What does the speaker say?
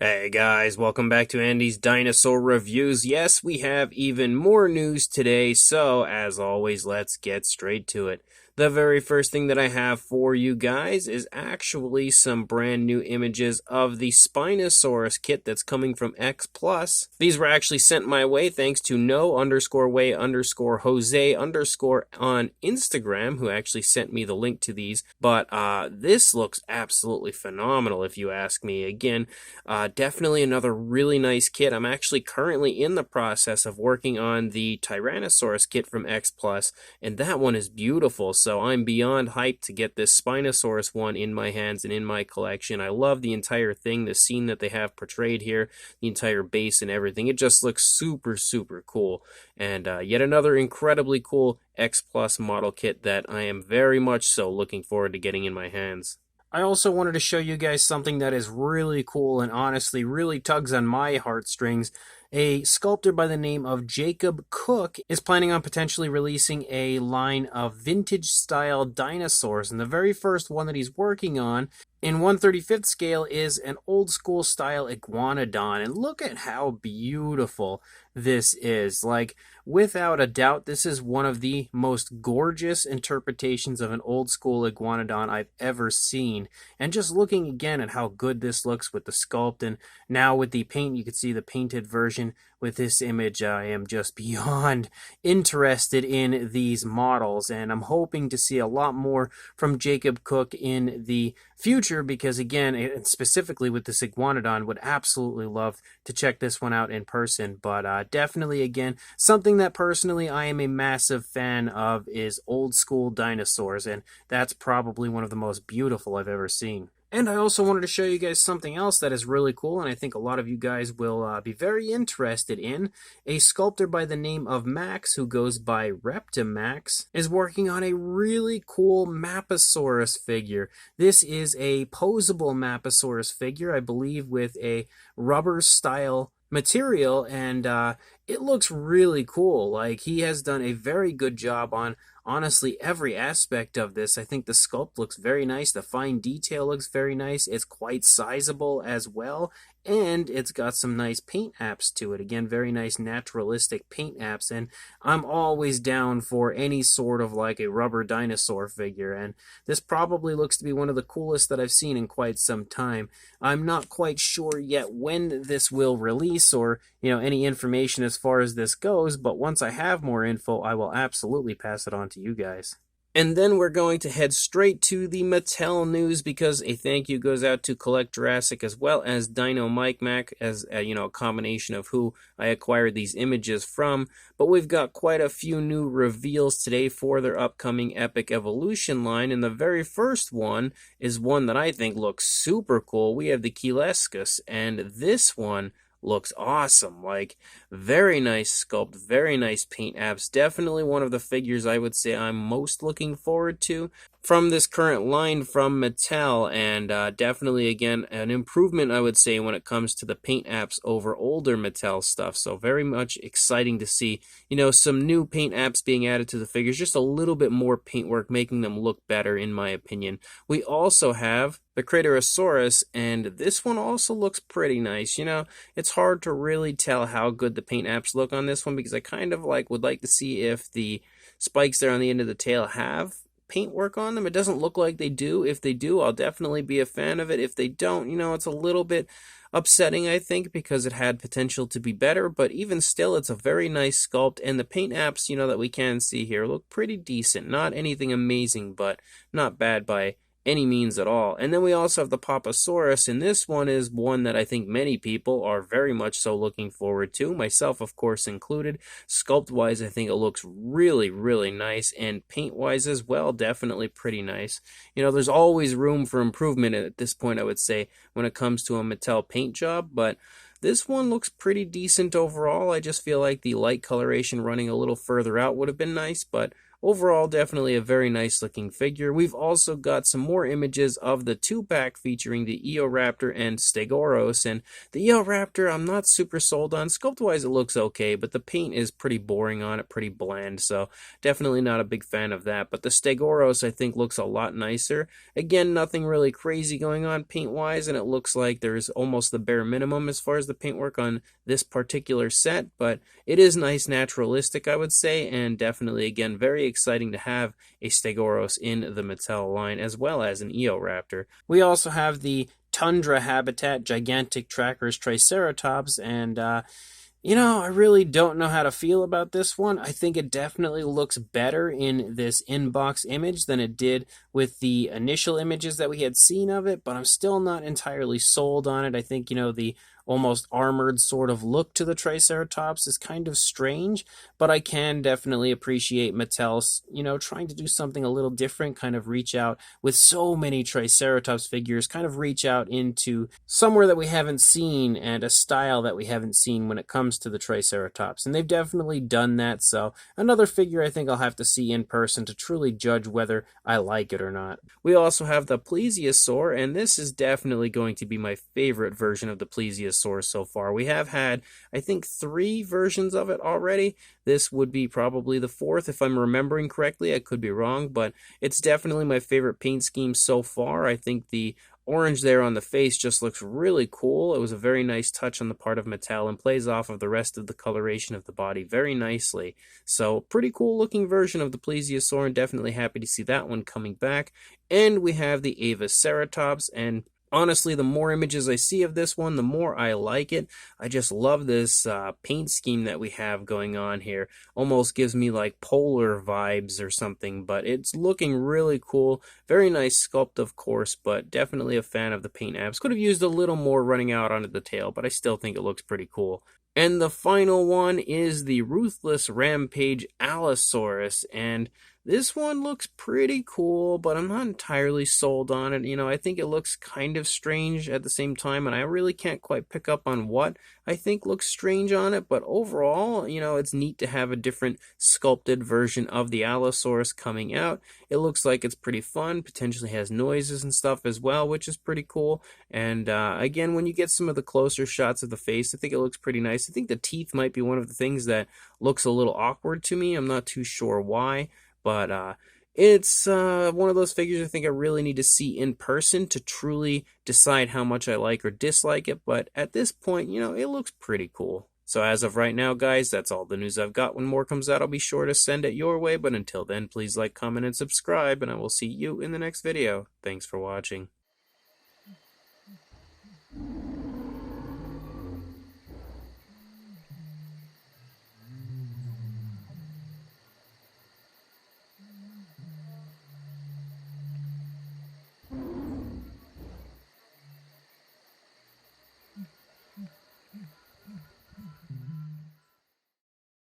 Hey guys, welcome back to Andy's Dinosaur Reviews. Yes, we have even more news today, so as always, let's get straight to it. The very first thing that I have for you guys is actually some brand new images of the Spinosaurus kit that's coming from X-Plus. These were actually sent my way thanks to no_way_Jose_ on Instagram, who actually sent me the link to these. But this looks absolutely phenomenal if you ask me. Again, definitely another really nice kit. I'm actually currently in the process of working on the Tyrannosaurus kit from X-Plus, and that one is beautiful. So I'm beyond hyped to get this Spinosaurus one in my hands and in my collection. I love the entire thing, the scene that they have portrayed here, the entire base and everything. It just looks super, super cool. And yet another incredibly cool X-Plus model kit that I am very much so looking forward to getting in my hands. I also wanted to show you guys something that is really cool and honestly really tugs on my heartstrings. A sculptor by the name of Jacob Cook is planning on potentially releasing a line of vintage style dinosaurs, and the very first one that he's working on in 1/35th scale is an old school style Iguanodon, and look at how beautiful this is. Like, without a doubt, this is one of the most gorgeous interpretations of an old school Iguanodon I've ever seen. And just looking again at how good this looks with the sculpt, and now with the paint, you can see the painted version with this image. I am just beyond interested in these models, and I'm hoping to see a lot more from Jacob Cook in the future, because again, specifically with this Iguanodon, would absolutely love to check this one out in person. But definitely, again, something that personally I am a massive fan of is old school dinosaurs, and that's probably one of the most beautiful I've ever seen. And I also wanted to show you guys something else that is really cool, and I think a lot of you guys will be very interested in. A sculptor by the name of Max, who goes by Reptimax, is working on a really cool Maposaurus figure. This is a posable Maposaurus figure, I believe, with a rubber-style material, and it looks really cool. Like, he has done a very good job on honestly every aspect of this. I think the sculpt looks very nice, the fine detail looks very nice, it's quite sizable as well, and it's got some nice paint apps to it. Again, very nice naturalistic paint apps, and I'm always down for any sort of like a rubber dinosaur figure, and this probably looks to be one of the coolest that I've seen in quite some time. I'm not quite sure yet when this will release, or any information as far as this goes, but once I have more info, I will absolutely pass it on to you guys. And then we're going to head straight to the Mattel news, because a thank you goes out to Collect Jurassic as well as Dino Mike Mac, as a combination of who I acquired these images from. But we've got quite a few new reveals today for their upcoming Epic Evolution line, and the very first one is one that I think looks super cool. We have the Kelescus, and this one looks awesome. Like, very nice sculpt, very nice paint apps. Definitely one of the figures I would say I'm most looking forward to from this current line from Mattel, and definitely, again, an improvement, I would say, when it comes to the paint apps over older Mattel stuff. So very much exciting to see, some new paint apps being added to the figures, just a little bit more paintwork, making them look better, in my opinion. We also have the Craterosaurus, and this one also looks pretty nice. It's hard to really tell how good the paint apps look on this one, because I kind of would like to see if the spikes there on the end of the tail have paintwork on them. It doesn't look like they do. If they do, I'll definitely be a fan of it. If they don't, it's a little bit upsetting, I think, because it had potential to be better, but even still, it's a very nice sculpt, and the paint apps, that we can see here look pretty decent. Not anything amazing, but not bad by any means at all. And then we also have the Poposaurus, and this one is one that I think many people are very much so looking forward to, myself of course included. Sculpt wise, I think it looks really, really nice, and paint wise as well, definitely pretty nice. There's always room for improvement at this point, I would say, when it comes to a Mattel paint job, but this one looks pretty decent overall. I just feel like the light coloration running a little further out would have been nice, but overall, definitely a very nice looking figure. We've also got some more images of the 2-pack featuring the Eoraptor and Stegosaurus, and the Eoraptor I'm not super sold on. Sculpt-wise it looks okay, but the paint is pretty boring on it, pretty bland, so definitely not a big fan of that. But the Stegosaurus I think looks a lot nicer. Again, nothing really crazy going on paint-wise, and it looks like there's almost the bare minimum as far as the paintwork on this particular set, but it is nice naturalistic, I would say, and definitely, again, very exciting to have a Stegosaurus in the Mattel line, as well as an Eoraptor. We also have the Tundra Habitat Gigantic Trackers Triceratops, and I really don't know how to feel about this one. I think it definitely looks better in this inbox image than it did with the initial images that we had seen of it, but I'm still not entirely sold on it. I think, the almost armored sort of look to the Triceratops is kind of strange, but I can definitely appreciate Mattel's, trying to do something a little different, kind of reach out with so many Triceratops figures, kind of reach out into somewhere that we haven't seen and a style that we haven't seen when it comes to the Triceratops. And they've definitely done that, so another figure I think I'll have to see in person to truly judge whether I like it or not. We also have the Plesiosaur, and this is definitely going to be my favorite version of the Plesiosaur so far. We have had, I think, 3 versions of it already. This would be probably the 4th if I'm remembering correctly. I could be wrong, but it's definitely my favorite paint scheme so far. I think the orange there on the face just looks really cool. It was a very nice touch on the part of Mattel and plays off of the rest of the coloration of the body very nicely. So pretty cool looking version of the Plesiosaur, and definitely happy to see that one coming back. And we have the Avaceratops, and honestly, the more images I see of this one, the more I like it. I just love this paint scheme that we have going on here. Almost gives me like polar vibes or something, but it's looking really cool. Very nice sculpt, of course, but definitely a fan of the paint apps. Could have used a little more running out onto the tail, but I still think it looks pretty cool. And the final one is the Ruthless Rampage Allosaurus, and this one looks pretty cool, but I'm not entirely sold on it. I think it looks kind of strange at the same time, and I really can't quite pick up on what I think looks strange on it, but overall, it's neat to have a different sculpted version of the Allosaurus coming out. It looks like it's pretty fun, potentially has noises and stuff as well, which is pretty cool. And again, when you get some of the closer shots of the face, I think it looks pretty nice. I think the teeth might be one of the things that looks a little awkward to me. I'm not too sure why. But it's one of those figures I think I really need to see in person to truly decide how much I like or dislike it. But at this point, it looks pretty cool. So as of right now, guys, that's all the news I've got. When more comes out, I'll be sure to send it your way. But until then, please like, comment, and subscribe, and I will see you in the next video. Thanks for watching.